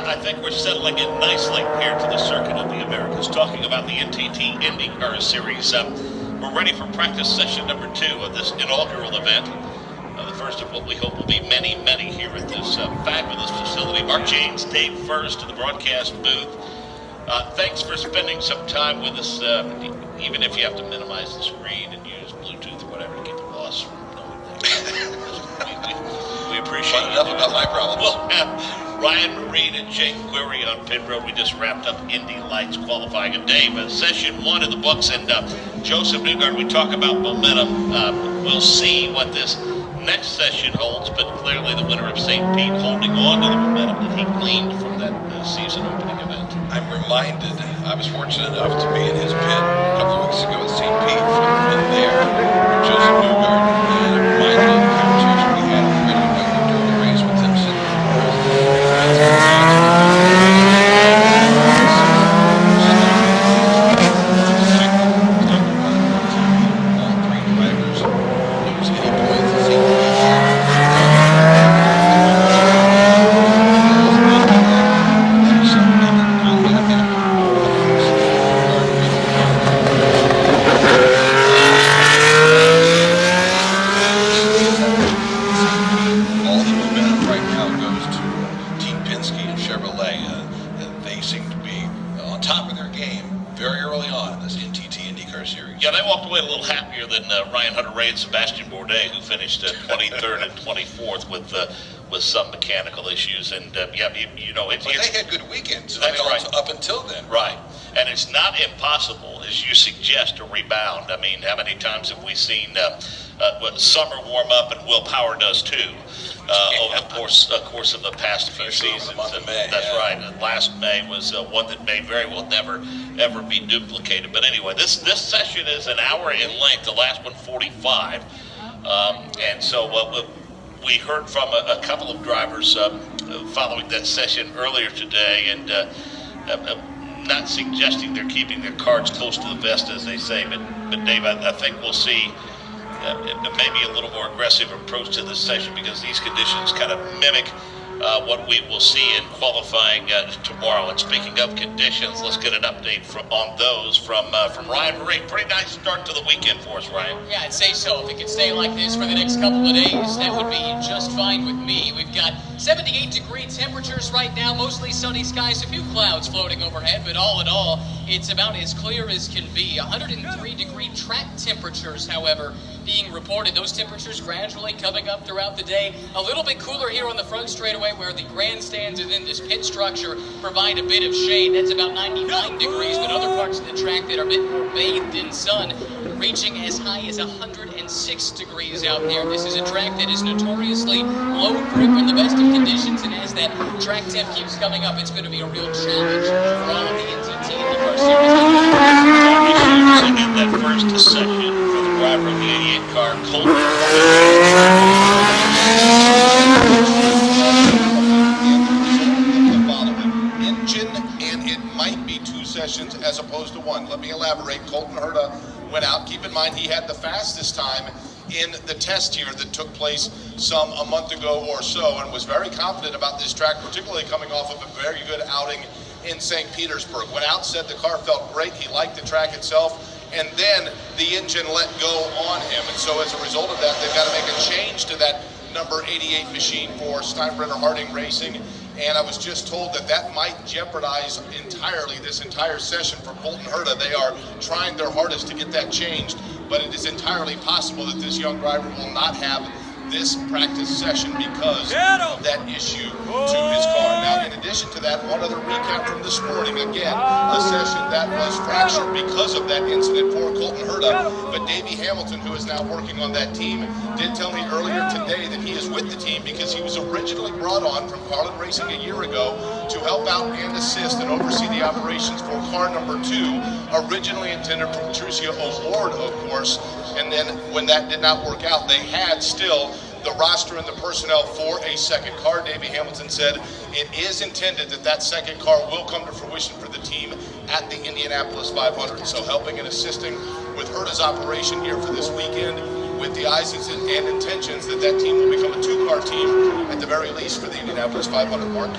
I think we're settling in nicely here to the Circuit of the Americas, talking about the NTT Indycar Series. We're ready for practice session number 2 of this inaugural event. The first of what we hope will be many, many here at this fabulous facility. Mark James, Dave First in the broadcast booth. Thanks for spending some time with us, even if you have to minimize the screen and use Bluetooth or whatever to get the boss from knowing that. We appreciate it. Enough about my problems. We'll have Ryan Reed and Jake Query on pit road. We just wrapped up Indy Lights qualifying. And Dave, session 1 in the books. And Joseph Newgard, we talk about momentum. We'll see what this next session holds, but clearly the winner of St. Pete holding on to the momentum that he gleaned from that season opening event. I'm reminded, I was fortunate enough to be in his pit a couple of weeks ago at St. Pete from there, Joseph Newgard, and I'm reminded of the conversation we had on the radio during the race with him saying, Sebastian Bourdais, who finished 23rd and 24th with some mechanical issues, and you know, they had good weekends. That's right. Up until then, right? And it's not impossible, as you suggest, to rebound. I mean, how many times have we seen summer warm up, and Will Power does too over the course of the past few seasons. That's right. And last May was one that may very well never ever be duplicated. But anyway, this session is an hour in length. The last one 45, and so we heard from a couple of drivers following that session earlier today, and not suggesting they're keeping their cards close to the vest, as they say, but Dave, I think we'll see maybe a little more aggressive approach to this session, because these conditions kind of mimic what we will see in qualifying tomorrow. And speaking of conditions, let's get an update on those from Ryan Reed. Pretty nice start to the weekend for us, Ryan. Yeah, I'd say so. If it could stay like this for the next couple of days, that would be just fine with me. We've got 78-degree temperatures right now, mostly sunny skies, a few clouds floating overhead, but all in all, it's about as clear as can be. 103-degree track temperatures, however, being reported. Those temperatures gradually coming up throughout the day. A little bit cooler here on the front straightaway, where the grandstands and then this pit structure provide a bit of shade. That's about 99 degrees, but other parts of the track that are a bit more bathed in sun, reaching as high as 106 degrees out there. This is a track that is notoriously low grip in the best of conditions, and as that track temp keeps coming up, it's going to be a real challenge for all of the NTT Indycar Series. In that first session for the driver of the 88 car, Colton. As opposed to 1. Let me elaborate. Colton Herta went out. Keep in mind, he had the fastest time in the test here that took place a month ago or so, and was very confident about this track, particularly coming off of a very good outing in St. Petersburg. Went out, said the car felt great. He liked the track itself, and then the engine let go on him. And so as a result of that, they've got to make a change to that number 88 machine for Steinbrenner Harding Racing. And I was just told that might jeopardize entirely this entire session for Colton Herta. They are trying their hardest to get that changed, but it is entirely possible that this young driver will not have this practice session because of that issue to his car. Now, in addition to that, one other recap from this morning. Again, a session that was fractured because of that incident for Colton Herta. But Davey Hamilton, who is now working on that team, did tell me earlier today that he is with the team because he was originally brought on from Karting Racing a year ago to help out and assist and oversee the operations for car number 2, originally intended for Patricia O'Ward, of course. And then when that did not work out, they had still the roster and the personnel for a second car. Davey Hamilton said it is intended that second car will come to fruition for the team at the Indianapolis 500. So helping and assisting with Herta's operation here for this weekend with the eyes and intentions that team will become a two-car team at the very least for the Indianapolis 500 mark.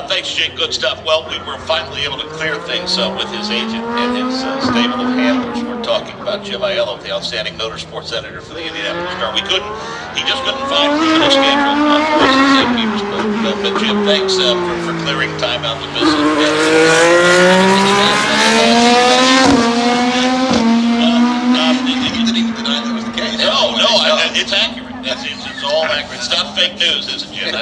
Thanks, Jake. Good stuff. Well, we were finally able to clear things with his agent and his stable of handlers. We're talking about Jim Aiello, the outstanding motorsports editor for the Indianapolis Star. He just couldn't find room in his schedule for us in St. Petersburg. But Jim, thanks for clearing time out to visit. It's accurate. It's all accurate. It's not fake news, is it, Jim?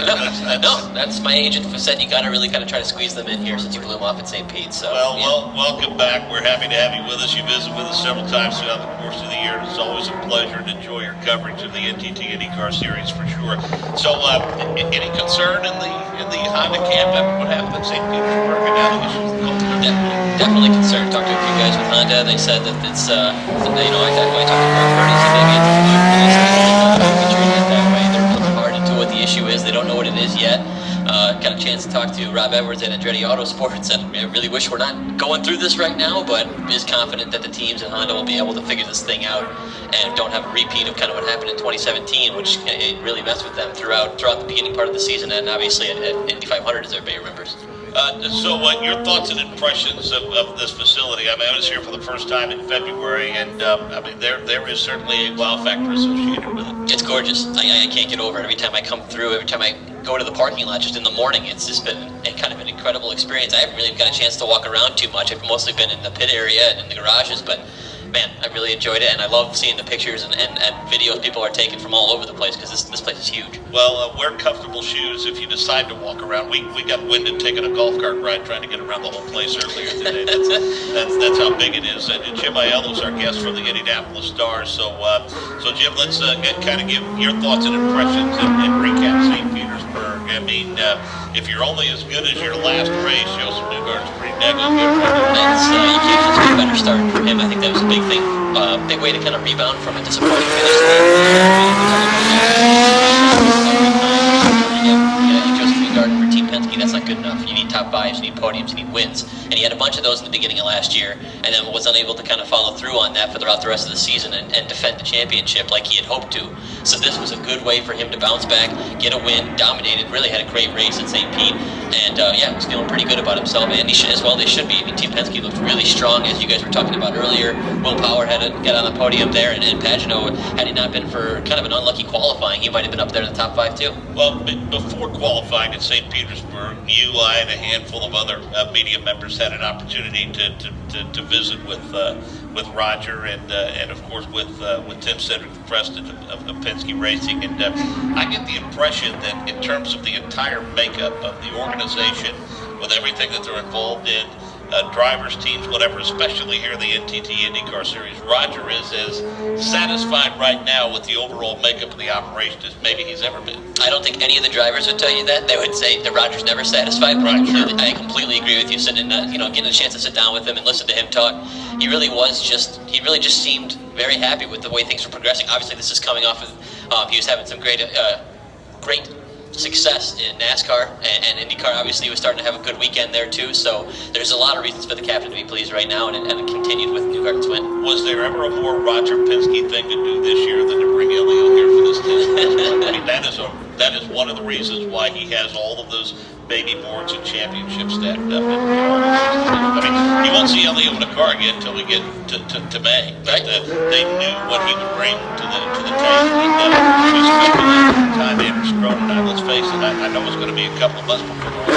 That's my agent who said you got to really kind of try to squeeze them in here since you blew them off at St. Pete. So, well, welcome back. We're happy to have you with us. You visit with us several times throughout the course of the year. It's always a pleasure to enjoy your coverage of the NTT IndyCar Series for sure. So, any concern in the Honda camp after what happened at St. Petersburg and now the issues with Colton? Definitely concerned. Talked to a few guys with Honda. They said that it's I talked to Mark Purdy. He said be treated that way. They're looking hard into what the issue is. They don't know what it is yet. Got a chance to talk to Rob Edwards at Andretti Autosport. Said, I really wish we're not going through this right now, but is confident that the teams and Honda will be able to figure this thing out and don't have a repeat of kind of what happened in 2017, which it really messed with them throughout the beginning part of the season and obviously at Indy 500, as everybody remembers. So your thoughts and impressions of this facility? I mean, I was here for the first time in February, and there is certainly a wow factor associated with it. It's gorgeous. I can't get over it every time I come through. Every time I go to the parking lot, just in the morning, it's just been kind of an incredible experience. I haven't really got a chance to walk around too much. I've mostly been in the pit area and in the garages, but man, I really enjoyed it, and I love seeing the pictures and videos people are taking from all over the place because this place is huge. Well, wear comfortable shoes if you decide to walk around. We got winded taking a golf cart ride trying to get around the whole place earlier today. That's how big it is. And Jim Aiello is our guest from the Indianapolis Stars. So Jim, let's kind of give your thoughts and impressions and recap St. Petersburg. I mean, if you're only as good as your last race, Joseph Newgarden's pretty dang good. You can't just get a better start for him. I think that was a big thing, big way to kind of rebound from a disappointing finish. Joseph Newgarden for Team Penske, that's not good enough. You need top fives, you need podiums, you need wins. And he had a bunch of those in the beginning of last year, and then was unable to kind of follow through on that throughout the rest of the season and defend the championship like he had hoped to. So this was a good way for him to bounce back, get a win, dominated, really had a great race at St. Pete, and was feeling pretty good about himself, and he should as well. They should be. I mean, Team Penske looked really strong, as you guys were talking about earlier. Will Power had to get on the podium there, and Pagenaud, had he not been for kind of an unlucky qualifying, he might have been up there in the top five too. Well, before qualifying at St. Petersburg, you, I, and a handful of other media members had an opportunity to visit with Roger and of course with Tim Cedric, the president of Penske Racing, and I get the impression that in terms of the entire makeup of the organization, with everything that they're involved in, drivers, teams, whatever, especially here in the NTT IndyCar Series, Roger is as satisfied right now with the overall makeup of the operation as maybe he's ever been. I don't think any of the drivers would tell you that. They would say that Roger's never satisfied. But I completely agree with you. Sitting, getting a chance to sit down with him and listen to him talk, he really just seemed very happy with the way things were progressing. Obviously, this is coming off of he was having some great success in NASCAR, and IndyCar obviously was starting to have a good weekend there too, so there's a lot of reasons for the captain to be pleased right now, and it continued with Newgarden's win. Was there ever a more Roger Penske thing to do this year than to bring Elio here for this test? I mean, that is one of the reasons why he has all of those baby boards and championships stacked up. I mean, you won't see Elio in a car again until we get to May. But they knew what he would bring to the table. And we speculated at the time, Andrew Scroton and I, let's face it, I know it's going to be a couple of months before the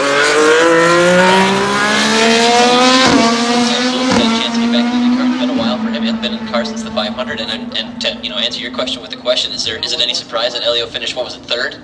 chance to get back to the car. It's been a while for him. He hasn't been in the car since the 500. And to answer your question with the question, is it any surprise that Elio finished, what was it, third?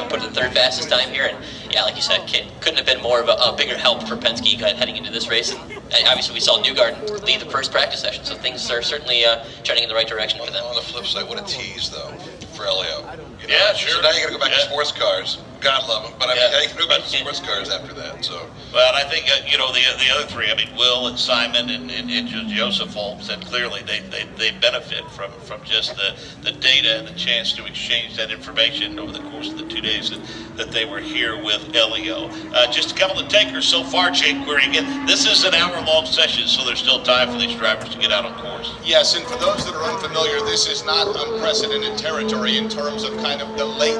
Put the third fastest time here, and yeah, like you said, couldn't have been more of a bigger help for Penske heading into this race. And obviously, we saw Newgarden lead the first practice session, so things are certainly trending in the right direction for them. On the flip side, what a tease though for Elio. Yeah, sure. So now you got to go back to sports cars. God love them, but I mean, how you can know about sports cars after that? So, well, I think the other three. I mean, Will and Simon and Joseph Holmes, and clearly they benefit from just the data and the chance to exchange that information over the course of the 2 days that they were here with Elio. Just a couple of takers so far, Jake. Again, this is an hour-long session, so there's still time for these drivers to get out on course. Yes, and for those that are unfamiliar, this is not unprecedented territory in terms of kind of the late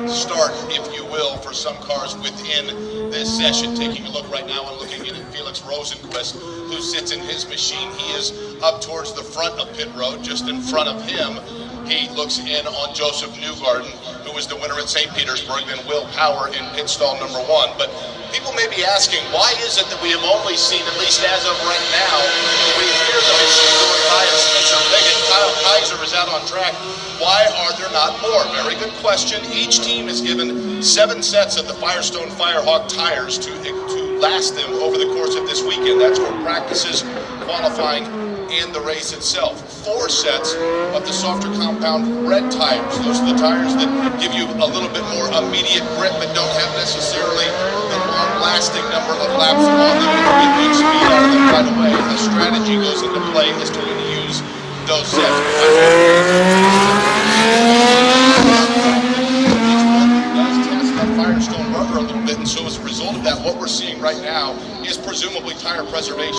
start, if you will, for some cars within this session. Taking a look right now and looking at Felix Rosenquist, who sits in his machine. He is up towards the front of pit road. Just in front of him, he looks in on Joseph Newgarden, who was the winner at St. Petersburg, then Will Power in pit stall number 1. But people may be asking, why is it that we have only seen, at least as of right now, we hear the machine going by and Spencer Biggett, Kyle Kaiser is out on track. Why are there not more? Very good question. Each team is given 7 sets of the Firestone Firehawk tires to last them over the course of this weekend. That's for practices, qualifying, and the race itself. 4 sets of the softer compound red tires. Those are the tires that give you a little bit more immediate grip but don't have necessarily the long-lasting number of laps on them. You get good speed out of them right away. The strategy goes into play as to when to use those sets. Does test that Firestone rubber a little bit, and so as a result of that, what we're seeing right now is presumably tire preservation.